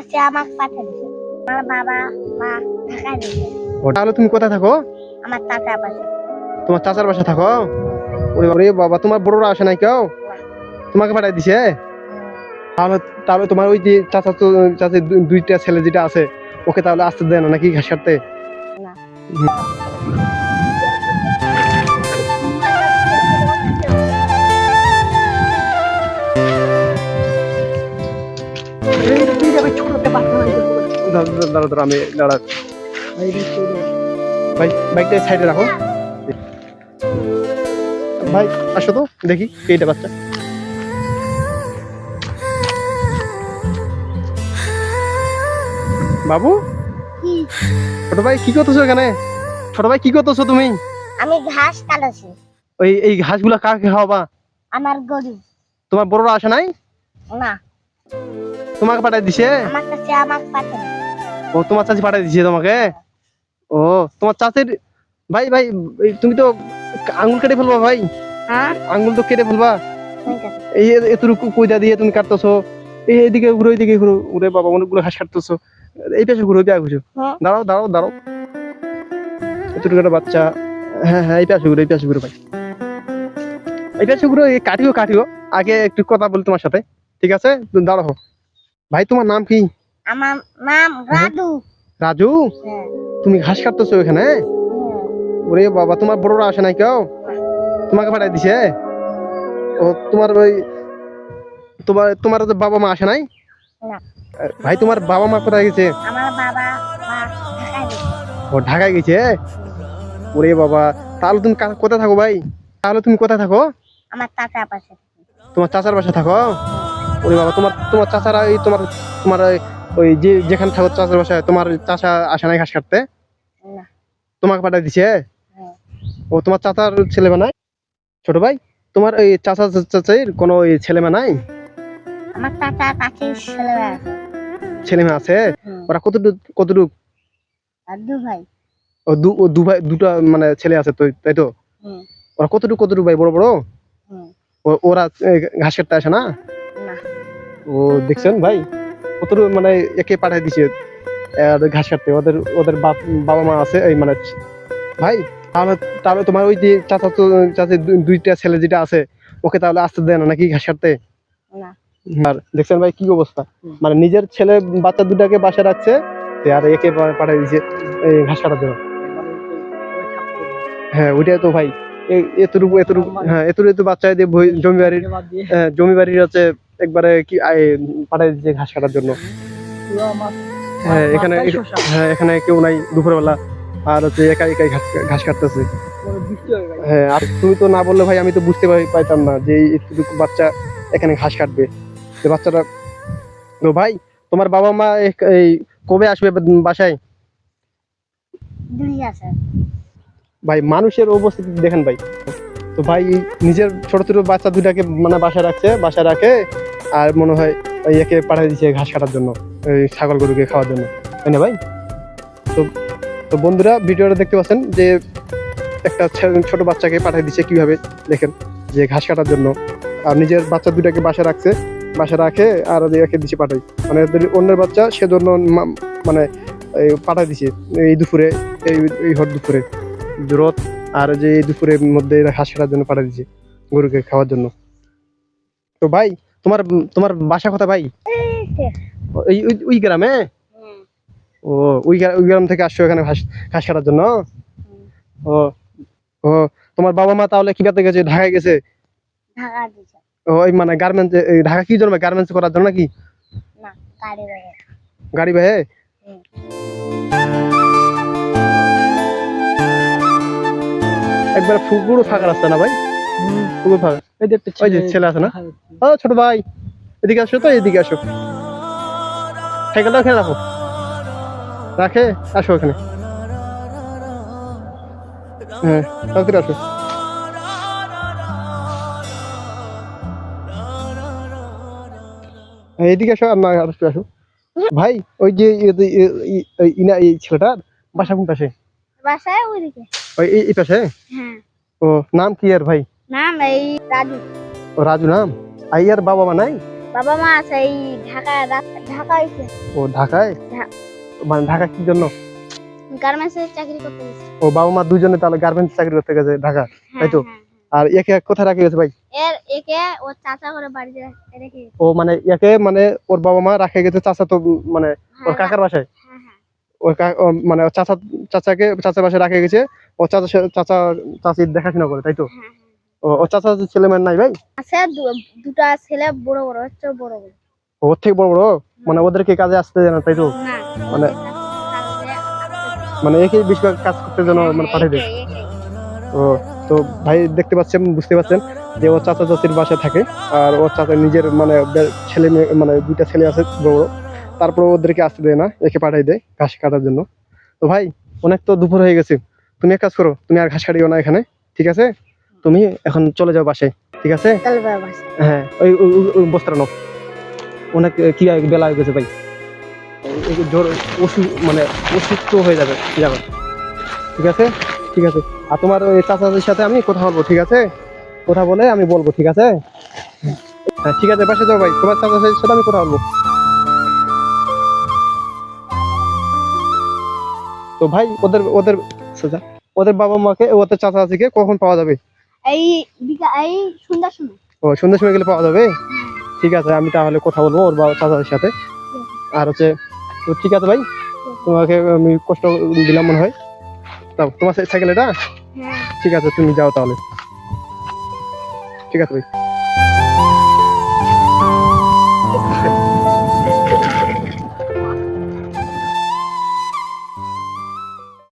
সে আমাকে পাঠিয়ে দিছে। আমার বাবা মা ঢাকায় দিছে। ও তাহলে তুমি কোথায় থাকো? আমার টাকা পাশে। তোমার চাচার বাসা থাকো? ওরে ওরে বাবা, তোমার বড়রা আসে নাই কেউ? তোমাকে পাঠাই দিছে? তাহলে তাহলে তোমার ওই যে চাচা দুইটা ছেলে যেটা আছে ওকে তাহলে আসতে দেয় না নাকি ঘাস কাটতে? না। দাঁড়া দাঁড়া আমি দাঁড়া ভাই, বাইকটা সাইডে রাখো ভাই। আসো তো দেখি এইটা বাচ্চা। বাবু, কি? ছোট ভাই কি করতেছো এখানে? ছোট ভাই কি করতেছো তুমি? আমি ঘাস কাটাছি। এই ঘাসগুলা কাকে খাওয়াবা? আমার গরু। তোমার বড়রা আসে নাই? না। তোমাকে পাঠাই দিছে? আমার কাছে আমাকে পাঠিয়ে দিছে। ও তোমার চাচি পাঠাই দিছে তোমাকে? ও তোমার চাচির ভাই ভাই, তুমি তো আঙ্গুল কেটে ফেলবা ভাই। হ্যাঁ, আঙ্গুল তো কেটে ফেলবা। ঠিক আছে। এই এতটুকু কইদা দিয়ে তুমি কাটতেছো। এইদিকে ঘুরো, এইদিকে ঘুরো। ওরে বাবা, অনেকগুলো ঘাস কাটতেছো। এই পাশে ঘুরো, এই পাশে ঘুরো। দাঁড়াও দাঁড়াও দাঁড়াও, এতটুকু একটা বাচ্চা। হ্যাঁ হ্যাঁ, এই পাশে ঘুরো, এই পাশে ঘুরো ভাই। এই পাশে ঘুরো, কাটিও কাটিও। আগে একটু কথা বলি তোমার সাথে, ঠিক আছে? তুমি দাঁড়াও ভাই। তোমার নাম কি? আমার নাম রাজু। রাজু? হ্যাঁ। তুমি ঘাস কাটতেছো এখানে? ওরে বাবা, তোমার বড়রা আসে নাই কেউ? তোমাকে পাঠাই দিছে? ও তোমার ওই তোমার তোমার বাবা মা আসে নাই? না। ভাই তোমার বাবা মা কোথায় গেছে? আমার বাবা মা ঢাকায় দিছে। ও ঢাকায় গেছে? ওরে বাবা, তাহলে তুমি কোথায় থাকো ভাই? তাহলে তুমি কোথায় থাকো? আমার টাকা পাশে। তোমার চাচার বাসা থাকো? ওরে বাবা, তোমার তোমার চাচারা এই তোমার তোমার ওই যে যেখানে থাকো চাচার বাসায়, তোমার চাচা আসে নাই ঘাস কাটতে? না। তোমাকে পাঠাই দিছে? হ্যাঁ। ও তোমার চাচার ছেলে বানাই? ছোট ভাই, তোমার ওই চাচার কোনো ওই ছেলে নাই? আমার টাকা কাছে ছেলে আছে। ছেলে মেয়ে আছে? ওরা কতটুক কতটুক? আর দু ভাই। ও দু ভাই, দুটো মানে ছেলে আছে তো, তাই তো? ওরা কতটুক কতটুক ভাই, বড় বড়? ওরা ঘাস কাটতে আসে না? না। ও দেখছেন ভাই, কতটুক মানে একে পাঠিয়ে দিছে ঘাস কাটতে। ওদের ওদের বাবা মা আছে এই মানে ভাই। তাহলে তাহলে তোমার ওই যে চাচা দুইটা ছেলে যেটা আছে ওকে তাহলে আসতে দেয় না নাকি ঘাস কাটতে? না। আর দেখছেন ভাই কি অবস্থা, মানে নিজের ছেলে বাচ্চা দুটাকে বাসায় রাখছে আর একে পাঠিয়ে দিয়েছে এই ঘাস কাটার জন্য। হ্যাঁ ওইটাই তো ভাই, এতটুকু এতটুকু, হ্যাঁ এতটুকু বাচ্চা দিয়ে জমি বাড়ির হচ্ছে একবারে কি পাঠিয়ে দিয়েছে ঘাস কাটার জন্য। হ্যাঁ এখানে, হ্যাঁ এখানে কেউ নাই দুপুরবেলা, আর হচ্ছে একাই একাই ঘাস কাটতেছে। হ্যাঁ, আর তুমি তো না বললে ভাই আমি তো বুঝতে পাইতাম না যে এইটুকু বাচ্চা এখানে ঘাস কাটবে। যে বাচ্চাটা তো ভাই, তোমার বাবা মা এই কবে আসবে বাসায়? ভাই মানুষের উপস্থিতি দেখেন ভাই। তো ভাই নিজের ছোট ছোট বাচ্চা দুটাকে মানে বাসায় রাখছে, বাসায় রাখে আর মনে হয় একে পাঠিয়ে দিচ্ছে ঘাস কাটার জন্য, এই ছাগল গরুকে খাওয়ার জন্য, তাই না ভাই? তো তো বন্ধুরা ভিডিওটা দেখতে পাচ্ছেন যে একটা ছোট বাচ্চাকে পাঠিয়ে দিচ্ছে কিভাবে, দেখেন যে ঘাস কাটার জন্য। আর নিজের বাচ্চা দুটাকে বাসায় রাখছে, বাসায় রাখে আর একে দিচ্ছে পাঠাই, মানে অন্যের বাচ্চা সেজন্য মানে পাঠাই দিছে এই দুপুরে, এই হট দুপুরে রোদ, আর যে এই দুপুরের মধ্যে ঘাস কাটার জন্য পাঠিয়ে দিছে গরুকে খাওয়ার জন্য। তো ভাই তোমার তোমার বাসা কোথায় ভাই? ওই ওই গ্রামে? ও ওই গ্রাম থেকে আসছো এখানে ঘাস ঘাস কাটার জন্য? ও ও তোমার বাবা মা তাহলে কি করতে গেছে, ঢাকায় গেছে? ওই মানে গার্মেন্টস, ঢাকা কি জন্য, গার্মেন্টস করার জন্য নাকি? না, গাড়ি বাহে। গাড়ি বাহে? একবার পুরো ফাঁকা রাস্তা না ভাই? পুরো ফাঁকা। ওই যে ছেলে আছে না? ও ছোট ভাই এদিকে আসো তো, এদিকে আসো, সাইকেলটা ওখানে রাখো, রাখে আসো এখানে। হ্যাঁ তাড়াতাড়ি আসো। এদিকে আসো, আর না আর একটু আসো ভাই। ওই যে এই ছেলেটার বাসা কোন পাশে? বাসায় ওইদিকে। ওই এই পাশে? হ্যাঁ। ও নাম কি আর ভাই? নাম এই রাজু। ও রাজু নাম? আর বাবা মা নাই? বাবা মা আছে এই ঢাকায় ঢাকায় ও ঢাকায়, ঢা- মানে ঢাকা কি জন্য? গার্মেন্টসে চাকরি করতে গেছে। ও বাবা মা দুজনে তাহলে গার্মেন্টস চাকরি করতে গেছে ঢাকা, তাই তো? আর একে কোথায় রাখে গেছে ভাই? একে ওর চাচা করে বাড়িতে রেখে গেছে। ও মানে একে মানে ওর বাবা মা রাখে গেছে চাচা তো মানে ওর কাকার বাসায়। হ্যাঁ হ্যাঁ ওর মানে ওর চাচার বাসায় রাখে গেছে। ও চাচির দেখাশোনা করে, তাই তো? হ্যাঁ, হ্যাঁ। ওর চাচা ছেলে মেয়ে নাই ভাই? আছে দুটা ছেলে, বড় বড় হচ্ছে, বড় বড়। ওর থেকে বড় বড়, মানে ওদেরকে কাজে আসতে দেয় না, তাই তো? না মানে মানে একে বেশিরভাগ কাজ করতে যেন মানে পাঠিয়ে দেয়। ও তো ভাই দেখতে পাচ্ছেন, বুঝতে পারছেন যে ওর চাচা চাচির বাসায় থাকে। আর ওর চাচা নিজের মানে ছেলে মেয়ে মানে দুইটা ছেলে আছে বড় বড়, তারপরে ওদেরকে আসতে দেয় না, একে পাঠিয়ে দেয় ঘাস কাটার জন্য। তো ভাই অনেক তো দুপুর হয়ে গেছে, তুমি এক কাজ করো, তুমি আর ঘাস কাটিও না এখানে, ঠিক আছে? তুমি এখন চলে যাও বাসায়, ঠিক আছে? চল বাবা। হ্যাঁ ওই বস্ত্র নাও, অনেক কি বেলা হয়ে গেছে ভাই, জোর মানে অসুস্থ হয়ে যাবে, ঠিক আছে? ঠিক আছে। আর তোমার ওই চাচাদের সাথে আমি কথা বলবো, ঠিক আছে? কথা বলে আমি বলবো, ঠিক আছে? হ্যাঁ ঠিক আছে, বাসে যাও ভাই, তোমার চাচাদের সাথে আমি কথা বলবো। তো ভাই ওদের ওদের ওদের বাবা মাকে, ওদের চাচা চাচিকে কখন পাওয়া যাবে? এই এই সন্ধ্যার সময়। ও সন্ধ্যার সময় গেলে পাওয়া যাবে? ঠিক আছে, আমি তাহলে কথা বলবো ওর বাবা চাচাদের সাথে। আর হচ্ছে তো ঠিক আছে ভাই, তোমাকে আমি কষ্ট দিলাম মনে হয়। তাও তোমার সাইকেল এটা? হ্যাঁ ঠিক আছে, তুমি যাও তাহলে, ঠিক আছে ভাই।